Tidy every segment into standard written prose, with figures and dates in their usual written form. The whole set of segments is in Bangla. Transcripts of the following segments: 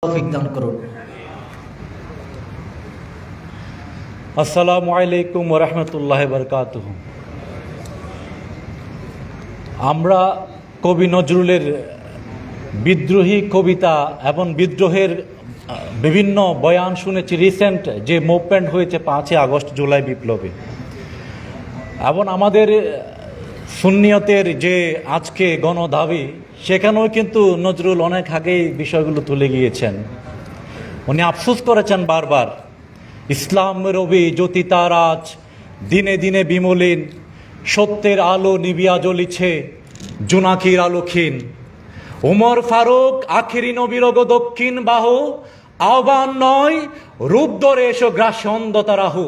তৌফিক দান করুন। আসসালামু আলাইকুম ওয়া রাহমাতুল্লাহি ওয়া বারাকাতুহু। আমরা কবি নজরুলের বিদ্রোহী কবিতা এবং বিদ্রোহের বিভিন্ন বয়ান শুনেছি। রিসেন্ট যে মুভমেন্ট হয়েছে 5ই আগস্ট জুলাই বিপ্লবে, এবং আমাদের সুন্নিয়তের যে আজকে গণদাবি, সেখানেও কিন্তু নজরুল অনেক আগেই বিষয়গুলো তুলে গিয়েছেন। উনি আফসোস করেছেন বারবার, ইসলাম রবি জ্যোতি তার আজ দিনে দিনে বিমলিন, সত্যের আলো নিবিয়া জ্বলিছে জোনাকির আলো ক্ষীণ। উমর ফারুক আখেরি নবীরগ দক্ষিণ বাহু, আহ্বান নয় রূপ ধরে এসো গ্রাসে অন্ধতা রাহু।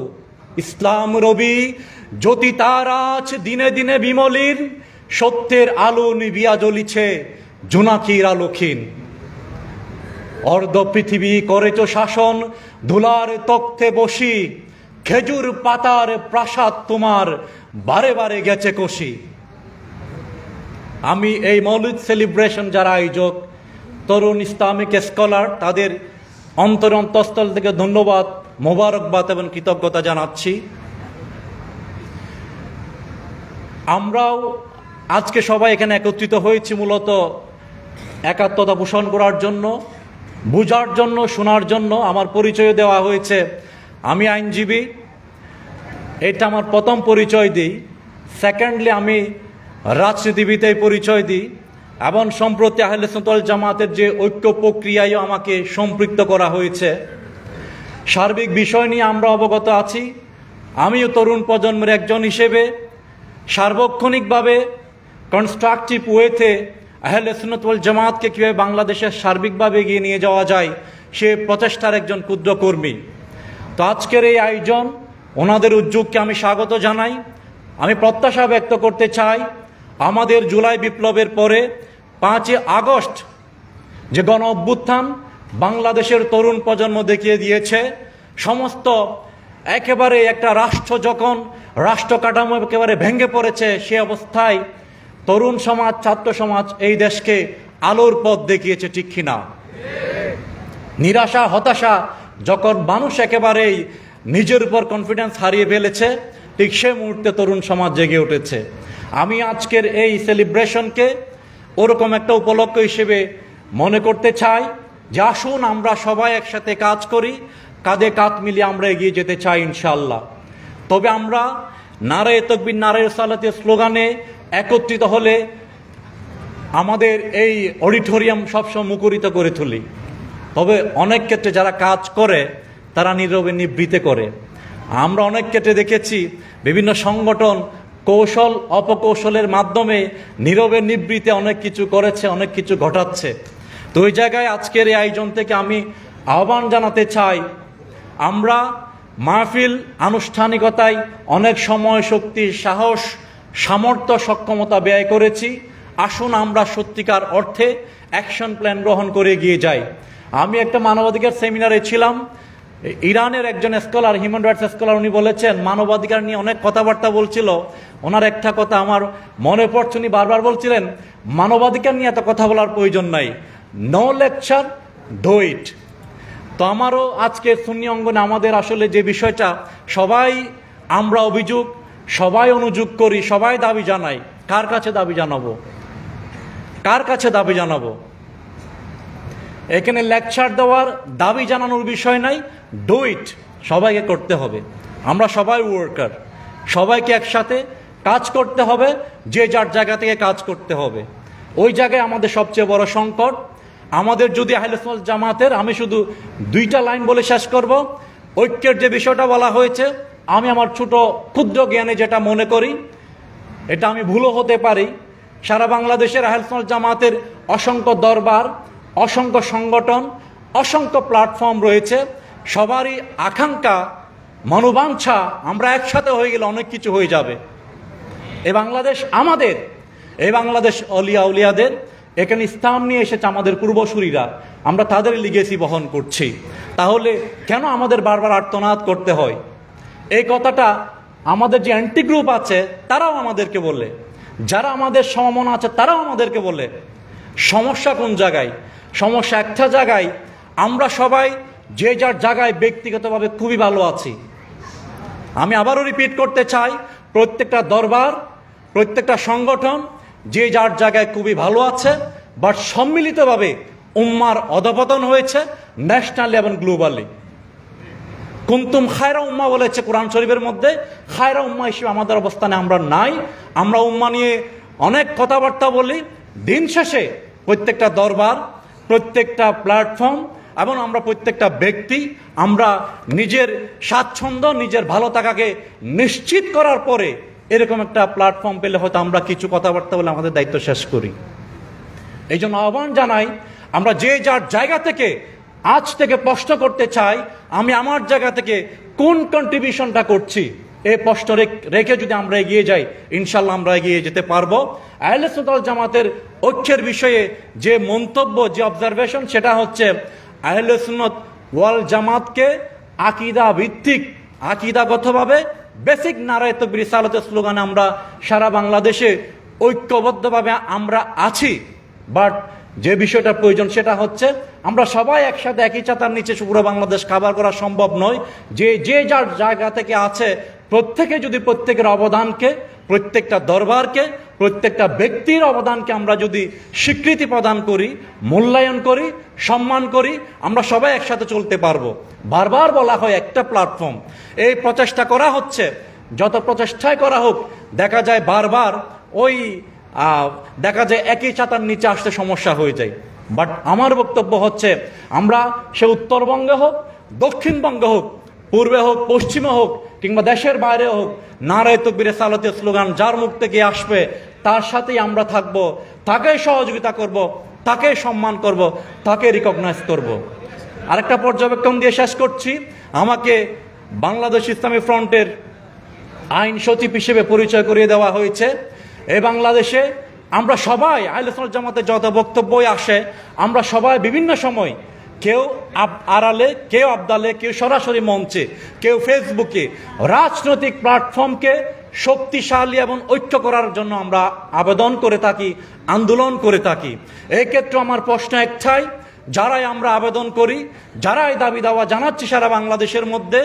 ইসলাম রবি জ্যোতি তার আজ দিনে দিনে বিমলিন, সত্যের আলো নিবিয়া জ্বলিছে জোনাকির আলো ক্ষীণ। অর্ধ পৃথিবী করেছ শাসন ধুলার তখ্তে বসি, খেজুর পাতার প্রাসাদ তোমার বারে বারে গেছে কষি। আমি এই মৌলিদ সেলিব্রেশন যারা আয়োজক, তরুণ ইসলামিক স্কলার, তাদের অন্তরস্থল থেকে ধন্যবাদ, মোবারকবাদ এবং কৃতজ্ঞতা জানাচ্ছি। আমরাও আজকে সবাই এখানে একত্রিত হয়েছি মূলত একাত্মতা পোষণ করার জন্য, বুঝার জন্য, শোনার জন্য। আমার পরিচয় দেওয়া হয়েছে, আমি আইনজীবী, এটা আমার প্রথম পরিচয় দিই। সেকেন্ডলি আমি রাজনীতিবিদে পরিচয় দিই, এবং সম্প্রতি আহলে সুন্নাত ওয়াল জামাতের যে ঐক্য প্রক্রিয়ায় আমাকে সম্পৃক্ত করা হয়েছে। সার্বিক বিষয় নিয়ে আমরা অবগত আছি। আমিও তরুণ প্রজন্মের একজন হিসেবে সার্বক্ষণিকভাবে কনস্ট্রাকটিভ ওয়েতে আহলে সুন্নাত ওয়াল জামাতকে কীভাবে বাংলাদেশের সার্বিকভাবে এগিয়ে নিয়ে যাওয়া যায়, সে প্রচেষ্টার একজন ক্ষুদ্র কর্মী। তো আজকের এই আয়োজন, ওনাদের উদ্যোগকে আমি স্বাগত জানাই। আমি প্রত্যাশা ব্যক্ত করতে চাই, আমাদের জুলাই বিপ্লবের পরে 5ই আগস্ট যে গণ অভ্যুত্থান বাংলাদেশের তরুণ প্রজন্ম দেখিয়ে দিয়েছে, সমস্ত একেবারে একটা রাষ্ট্র যখন রাষ্ট্র কাঠামো একেবারে ভেঙে পড়েছে, সে অবস্থায় তরুণ সমাজ, ছাত্র সমাজ এই দেশকে আলোর পথ দেখিয়েছে, ঠিক কিনা? নিরাশা, হতাশা যখন মানুষ একেবারেই নিজের উপর কনফিডেন্স হারিয়ে ফেলেছে, ঠিক সে মুহূর্তে তরুণ সমাজ জেগে উঠেছে। আমি আজকের এই সেলিব্রেশনকে ওরকম একটা উপলক্ষ হিসেবে মনে করতে চাই যে আসুন আমরা সবাই একসাথে কাজ করি, কাঁধে কাঁধ মিলিয়ে আমরা এগিয়ে যেতে চাই ইনশাআল্লাহ। তবে আমরা নারায়ে তাকবীর, নারায়ে রিসালাতের স্লোগানে একত্রিত হলে আমাদের এই অডিটোরিয়াম সবসময় মুখরিত করে তুলি। তবে অনেক ক্ষেত্রে যারা কাজ করে তারা নীরবে নিবৃতে করে। আমরা অনেক ক্ষেত্রে দেখেছি বিভিন্ন সংগঠন কৌশল অপকৌশলের মাধ্যমে নীরবে নিবৃতে অনেক কিছু করেছে, অনেক কিছু ঘটাচ্ছে। তো ওই জায়গায় আজকের এই আয়োজন থেকে আমি আহ্বান জানাতে চাই, আমরা মাহফিল আনুষ্ঠানিকতায় অনেক সময়, শক্তি, সাহস, সামর্থ্য, সক্ষমতা ব্যয় করেছি। আসুন আমরা সত্যিকার অর্থে অ্যাকশন প্ল্যান গ্রহণ করে এগিয়ে যাই। আমি একটা মানবাধিকার সেমিনারে ছিলাম, ইরানের একজন স্কলার, হিউম্যান রাইটস স্কলার, উনি বলেছেন মানবাধিকার নিয়ে অনেক কথাবার্তা বলছিল। ওনার একটা কথা আমার মনে পড়ছে, উনি বারবার বলছিলেন মানবাধিকার নিয়ে এত কথা বলার প্রয়োজন নাই, নো লেকচার ডু ইট। তো আমারও আজকে সুন্নি অঙ্গনে আমাদের আসলে যে বিষয়টা, সবাই আমরা অভিযোগ, সবাই অনুযোগ করি, সবাই দাবি জানাই। কার কাছে দাবি জানাবো? কার কাছে দাবি জানাবো? এখানে লেকচার দেওয়ার, দাবি জানানোর বিষয় নাই, ডু ইট, সবাইকে করতে হবে। আমরা সবাই ওয়ার্কার, সবাইকে একসাথে কাজ করতে হবে, যে যার জায়গা থেকে কাজ করতে হবে। ওই জায়গায় আমাদের সবচেয়ে বড় সংকট। আমাদের যদি আহলে সুন্নাত জামাতের, আমি শুধু 2টা লাইন বলে শেষ করব। ঐক্যের যে বিষয়টা বলা হয়েছে, আমি আমার ছোট ক্ষুদ্র জ্ঞানে যেটা মনে করি, এটা আমি ভুলও হতে পারি, সারা বাংলাদেশের আহলে সুন্নাত জামাতের অসংখ্য দরবার, অসংখ্য সংগঠন, অসংখ্য প্ল্যাটফর্ম রয়েছে। সবারই আকাঙ্ক্ষা, মনোবাঞ্ছা, আমরা একসাথে হয়ে গেলে অনেক কিছু হয়ে যাবে। এই বাংলাদেশ আমাদের, এই বাংলাদেশ অলিয়া উলিয়াদের। এখানে ইসলাম নিয়ে এসেছে আমাদের পূর্বসূরীরা, আমরা তাদের লিগেসি বহন করছি। তাহলে কেন আমাদের বারবার আর্তনাদ করতে হয়? এই কথাটা আমাদের যে অ্যান্টি গ্রুপ আছে তারাও আমাদেরকে বলে, যারা আমাদের সমমনা আছে তারাও আমাদেরকে বলে। সমস্যা কোন জায়গায়? সমস্যা একটা জায়গায়, আমরা সবাই যে যার জায়গায় ব্যক্তিগতভাবে খুবই ভালো আছি। আমি আবারও রিপিট করতে চাই, প্রত্যেকটা দরবার, প্রত্যেকটা সংগঠন যে যার জায়গায় খুবই ভালো আছে, বাট সম্মিলিতভাবে উম্মার অধপতন হয়েছে ন্যাশনালি এবং গ্লোবালি। কুনতুম খায়রা উম্মা বলেছে কোরআন শরীফের মধ্যে, খায়রা উম্মা হিসেবে আমাদের অবস্থানে আমরা নাই। আমরা উম্মা নিয়ে অনেক কথাবার্তা বলি, দিন শেষে প্রত্যেকটা দরবার, প্রত্যেকটা প্ল্যাটফর্ম এবং আমরা প্রত্যেকটা ব্যক্তি আমরা নিজের স্বাচ্ছন্দ্য, নিজের ভালো থাকাকে নিশ্চিত করার পরে এরকম একটা প্ল্যাটফর্ম পেলে হয়তো আমরা কিছু কথাবার্তা বলে আমাদের দায়িত্ব শেষ করি। এই জন্য আহ্বান জানাই, আমরা যে যার জায়গা থেকে আজ থেকে প্রশ্ন করতে চাই, আমি আমার জায়গা থেকে কোন কন্ট্রিবিউশনটা করছি, এই প্রশ্ন রেখে যদি আমরা এগিয়ে যাই, ইনশাল্লাহ আমরা এগিয়ে যেতে পারবো। আহলে সুন্নাত ওয়াল জামাতের ঐক্যের বিষয়ে যে মন্তব্য, যে অবজারভেশন, সেটা হচ্ছে আহলে সুন্নাত ওয়াল জামাতকে আকীদা ভিত্তিক, আকীদাগতভাবে বেসিক নারায়ে তাকবীর রিসালাতের স্লোগানে আমরা সারা বাংলাদেশে ঐক্যবদ্ধভাবে আমরা আছি। বাট যে বিষয়টা প্রয়োজন সেটা হচ্ছে আমরা সবাই একসাথে একই ছাতার নিচে পুরো বাংলাদেশ কাভার করা সম্ভব নয়। যে যার জায়গা থেকে আছে প্রত্যেকে যদি প্রত্যেকের অবদানকে, প্রত্যেকটা দরবারকে, প্রত্যেকটা ব্যক্তির অবদানকে আমরা যদি স্বীকৃতি প্রদান করি, মূল্যায়ন করি, সম্মান করি, আমরা সবাই একসাথে চলতে পারবো। বারবার বলা হয় একটা প্ল্যাটফর্ম, এই প্রচেষ্টা করা হচ্ছে, যত প্রচেষ্টাই করা হোক দেখা যায় বারবার ওই দেখা যায় একই ছাতার নিচে আসতে সমস্যা হয়ে যায়। বাট আমার বক্তব্য হচ্ছে আমরা সে উত্তরবঙ্গে হোক, দক্ষিণবঙ্গে হোক, পূর্বে হোক, পশ্চিমে হোক, কিংবা দেশের বাইরে হোক, নারায়ে তাকবীর রিসালাতের স্লোগান যার মুখ থেকে আসবে তার সাথেই আমরা থাকব, তাকে সহযোগিতা করব, তাকে সম্মান করব, তাকে রিকগনাইজ করব। আরেকটা পর্যবেক্ষণ দিয়ে শেষ করছি। আমাকে বাংলাদেশ ইসলামী ফ্রন্টের আইন সচিব হিসেবে পরিচয় করিয়ে দেওয়া হয়েছে। এই বাংলাদেশে আমরা সবাই আহলে সুন্নাত জামাতের যত বক্তব্যই আসে, আমরা সবাই বিভিন্ন সময়, কেউ আড়ালে, কেউ আবদালে, কেউ সরাসরি মঞ্চে, কেউ ফেসবুকে, রাজনৈতিক প্ল্যাটফর্মকে শক্তিশালী এবং ঐক্য করার জন্য আমরা আবেদন করে থাকি, আন্দোলন করে থাকি। এই ক্ষেত্রে আমার প্রশ্ন একটাই, যারাই আমরা আবেদন করি, যারাই দাবি দাওয়া জানাচ্ছি সারা বাংলাদেশের মধ্যে,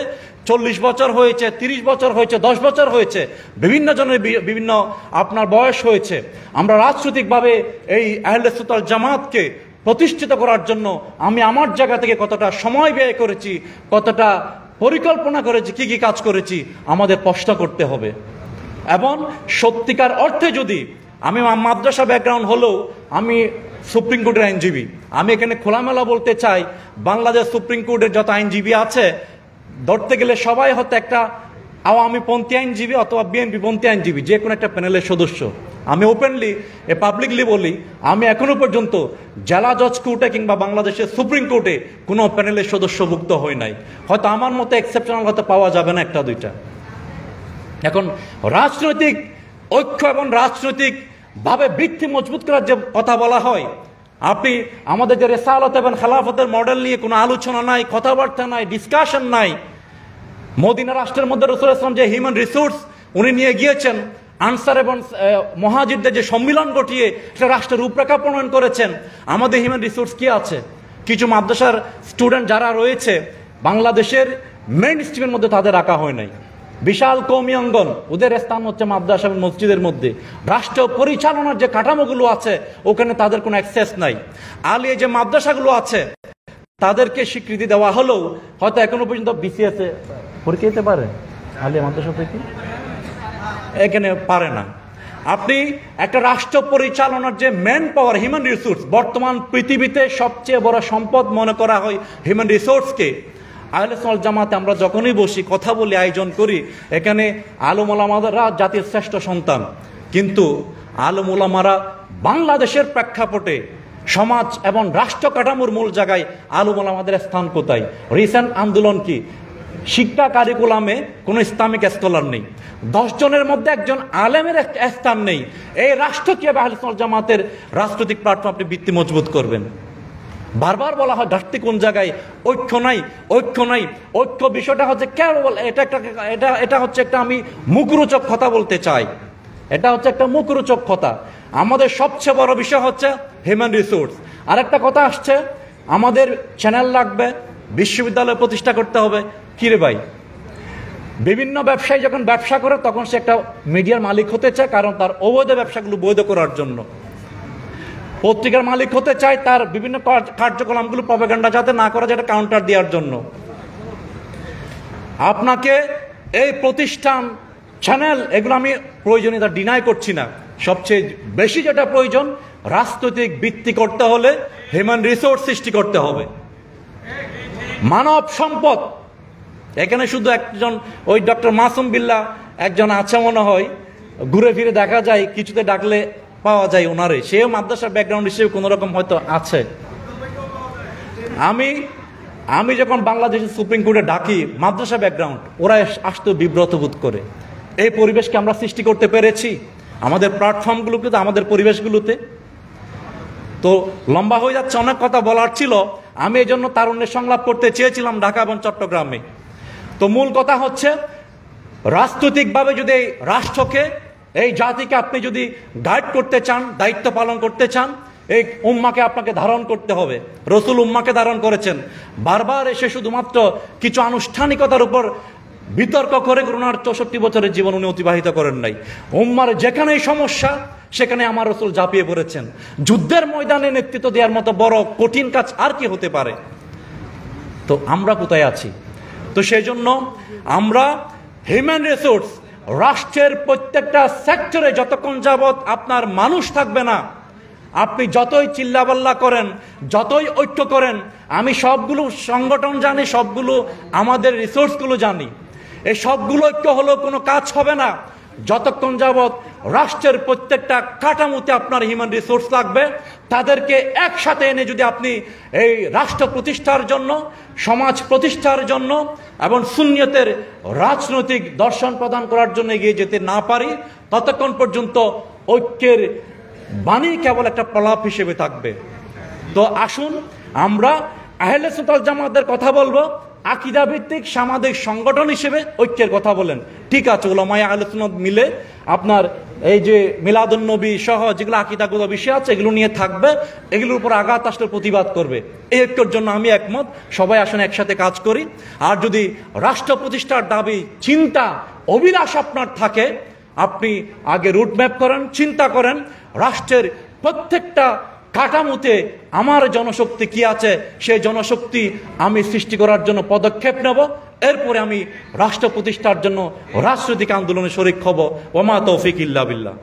40 বছর হয়েছে, 30 বছর হয়েছে, 10 বছর হয়েছে, বিভিন্ন জনের বিভিন্ন আপনার বয়স হয়েছে, আমরা রাজনৈতিকভাবে এই আহলে সুন্নাত ওয়াল জামাতকে প্রতিষ্ঠিত করার জন্য আমি আমার জায়গা থেকে কতটা সময় ব্যয় করেছি, কতটা পরিকল্পনা করেছি, কি কি কাজ করেছি, আমাদের প্রশ্ন করতে হবে। এবং সত্যিকার অর্থে যদি আমি মাদ্রাসা ব্যাকগ্রাউন্ড হলেও আমি সুপ্রিম কোর্টের আইনজীবী, আমি এখানে খোলামেলা বলতে চাই, বাংলাদেশ সুপ্রিম কোর্টের যত আইনজীবী আছে ধরতে গেলে সবাই হয়তো একটা আওয়ামী পন্থী আইনজীবী অথবা বিএনপি পন্থী আইনজীবী, যে কোনো একটা প্যানেলের সদস্য। আমি ওপেনলি পাবলিকলি বলি, আমি এখনো পর্যন্ত জেলা জজ কোর্টে কিংবা বাংলাদেশের সুপ্রিম কোর্টে কোনো প্যানেলের সদস্যভুক্ত হই নাই। হয়তো আমার মতো এক্সেপশনাল হয়তো পাওয়া যাবে না একটা দুইটা। এখন রাজনৈতিক ঐক্য এবং রাজনৈতিক ভাবে ভিত্তি মজবুত করার যে কথা বলা হয়, আপনি আমাদের যে রিসালাত এবং খেলাফতের মডেল নিয়ে কোনো আলোচনা নাই, কথাবার্তা নাই, ডিসকাশন নাই। মদিনা রাষ্ট্রের মধ্যে রাসূল সাল্লাল্লাহু আলাইহি ওয়াসাল্লাম যে হিউম্যান রিসোর্স উনি নিয়ে গিয়েছেন, আনসার এবং মুহাজিরদের যে সম্মিলন ঘটিয়ে সেটা রাষ্ট্রের রূপরেখা প্রণয়ন করেছেন। আমাদের হিউম্যান রিসোর্স কি আছে? কিছু মাদ্রাসার স্টুডেন্ট যারা রয়েছে বাংলাদেশের মেইন স্ট্রিমের মধ্যে তাদের রাখা হয় নাই। বিশাল কওমি অঙ্গন, ওদের স্থান হচ্ছে মাদ্রাসা এবং মসজিদের মধ্যে। রাষ্ট্র পরিচালনার যে কাঠামোগুলো আছে ওখানে তাদের কোনো অ্যাক্সেস নাই। আলিয়া যে মাদ্রাসাগুলো আছে তাদেরকে স্বীকৃতি দেওয়া হলেও হয়তো এখনো পর্যন্ত বিসিএস এ পরীক্ষা দিতে পারে, আলিয়া মাদ্রাসা থেকে এখানে পারে না। আপনি একটা রাষ্ট্র পরিচালনার যে ম্যান পাওয়ার, হিউম্যান রিসোর্স, বর্তমান পৃথিবীতে সবচেয়ে বড় সম্পদ মনে করা হয় হিউম্যান রিসোর্সকে। আহলে সুন্নাত ওয়াল জামাতে আমরা যখনই বসি, কথা বলি, আয়োজন করি, এখানে আলেম ওলামারা জাতির শ্রেষ্ঠ সন্তান, কিন্তু আলেম ওলামারা বাংলাদেশের প্রেক্ষাপটে সমাজ এবং রাষ্ট্র কাঠামোর মূল জায়গায় আলেম ওলামাদের স্থান কোথায়? রিসেন্ট আন্দোলন কি? শিক্ষা কারিকুলামে কোনো ইসলামিক স্কলার নেই, 10 জনের মধ্যে একজন আলেমের স্থান নেই। এই রাষ্ট্র কিভাবে আহলে সুন্নাত ওয়াল জামাতের রাজনৈতিক প্ল্যাটফর্ম আপনি ভিত্তি মজবুত করবেন? বারবার বলা হয় ঘাটতি কোন জায়গায়? ঐক্য নাই, ঐক্য নাই। ঐক্য বিষয়টা হচ্ছে কেবল এটা হচ্ছে একটা, আমি মুখরোচক কথা বলতে চাই, এটা হচ্ছে একটা মুখরোচক কথা। আমাদের সবচেয়ে বড় বিষয় হচ্ছে হিউম্যান রিসোর্স। আর একটা কথা আসছে আমাদের চ্যানেল লাগবে, বিশ্ববিদ্যালয় প্রতিষ্ঠা করতে হবে। কিরে ভাই, বিভিন্ন ব্যবসায়ী যখন ব্যবসা করে তখন সে একটা মিডিয়ার মালিক হতে চায়, কারণ তার অবৈধ ব্যবসাগুলো বৈধ করার জন্য। পত্রিকার মালিক হতে চায় তার বিভিন্ন কার্যক্রমগুলো প্রপাগান্ডা যাতে না করা যায়, কাউন্টার দেওয়ার জন্য। আপনাকে এই প্রতিষ্ঠান, চ্যানেল, এগুলো আমি প্রয়োজনীয়তা ডিনাই করছি না। সবচেয়ে বেশি যেটা প্রয়োজন, রাজনৈতিক ভিত্তি করতে হলে হিউম্যান রিসোর্স সৃষ্টি করতে হবে, মানব সম্পদ। এখানে শুধু একজন ওই ডক্টর মাসুম বিল্লাহ একজন আছে মনে হয়, ঘুরে ফিরে দেখা যায় কিছুতে ডাকলে পাওয়া যায় ওনারে, সেও মাদ্রাসার ব্যাকগ্রাউন্ড হিসেবে কোনো রকম হয়তো আছে। আমি যখন বাংলাদেশের সুপ্রিম কোর্টে ডাকি মাদ্রাসা ব্যাকগ্রাউন্ড, ওরা আসতে বিব্রত বোধ করে। এই পরিবেশকে আমরা সৃষ্টি করতে পেরেছি আমাদের প্ল্যাটফর্মগুলোতে, আমাদের পরিবেশগুলোতে। তো লম্বা হয়ে যাচ্ছে, অনেক কথা বলার ছিল। আমি এই জন্য তারুণ্যের সংলাপ করতে চেয়েছিলাম ঢাকা এবং চট্টগ্রামে। তো মূল কথা হচ্ছে, রাজনৈতিকভাবে যদি এই রাষ্ট্রকে, এই জাতিকে আপনি যদি গাইড করতে চান, দায়িত্ব পালন করতে চান, এই উম্মাকে আপনাকে ধারণ করতে হবে। রসুল উম্মাকে ধারণ করেছেন। বারবার এসে শুধুমাত্র কিছু আনুষ্ঠানিকতার উপর বিতর্ক করে ওনার 64 বছরের জীবন উনি অতিবাহিত করেন নাই। উম্মার যেখানেই সমস্যা সেখানে আমার রসুল ঝাঁপিয়ে পড়েছেন। যুদ্ধের ময়দানে নেতৃত্ব দেওয়ার মতো বড় কঠিন কাজ আর কি হতে পারে? তো আমরা কোথায় আছি? তো সেই জন্য আমরা হিউম্যান রিসোর্স, রাষ্ট্রের প্রত্যেকটা সেক্টরে যতক্ষণ যাবৎ আপনার মানুষ থাকবে না, আপনি যতই চিল্লাপাল্লা করেন, যতই ঐক্য করেন, আমি সবগুলো সংগঠন জানি, সবগুলো আমাদের রিসোর্সগুলো জানি, এই সবগুলো ঐক্য হলেও কোনো কাজ হবে না যতক্ষণ যাবৎ রাষ্ট্রের প্রত্যেকটা কাঠামোতে আপনার হিউম্যান রিসোর্স লাগবে। তাদেরকে একসাথে এনে যদি আপনি এই রাষ্ট্র প্রতিষ্ঠার জন্য, সমাজ প্রতিষ্ঠার জন্য এবং সুন্নিয়তের রাজনৈতিক দর্শন প্রদান করার জন্য এগিয়ে যেতে না পারি, ততক্ষণ পর্যন্ত ঐক্যের বাণী কেবল একটা প্রলাপ হিসেবে থাকবে। তো আসুন আমরা আহলে সুন্নাত ওয়াল জামাতের কথা বলবো, আকীদা ভিত্তিক সামাজিক সংগঠন হিসেবে ঐক্যের কথা বলেন। ঠিক আছে, উলামায়ে আহলে সুন্নাত মিলে আপনার এই যে মিলাদুন নবী সহ যেগুলো আকীদাগত বিষয় আছে এগুলো নিয়ে থাকবে, এগুলোর উপর আঘাত আসলে প্রতিবাদ করবে। এই ঐক্যের জন্য আমি একমত, সবাই আসুন একসাথে কাজ করি। আর যদি রাষ্ট্র প্রতিষ্ঠার দাবি, চিন্তা, অভিলাষ আপনার থাকে, আপনি আগে রুটম্যাপ করেন, চিন্তা করেন রাষ্ট্রের প্রত্যেকটা কাঠামোতে আমার জনশক্তি কি আছে, সেই জনশক্তি আমি সৃষ্টি করার জন্য পদক্ষেপ নেব। এরপরে আমি রাষ্ট্র প্রতিষ্ঠার জন্য রাজনৈতিক আন্দোলনে শরিক হব। ওমা তৌফিক ইল্লা বিল্লাহ।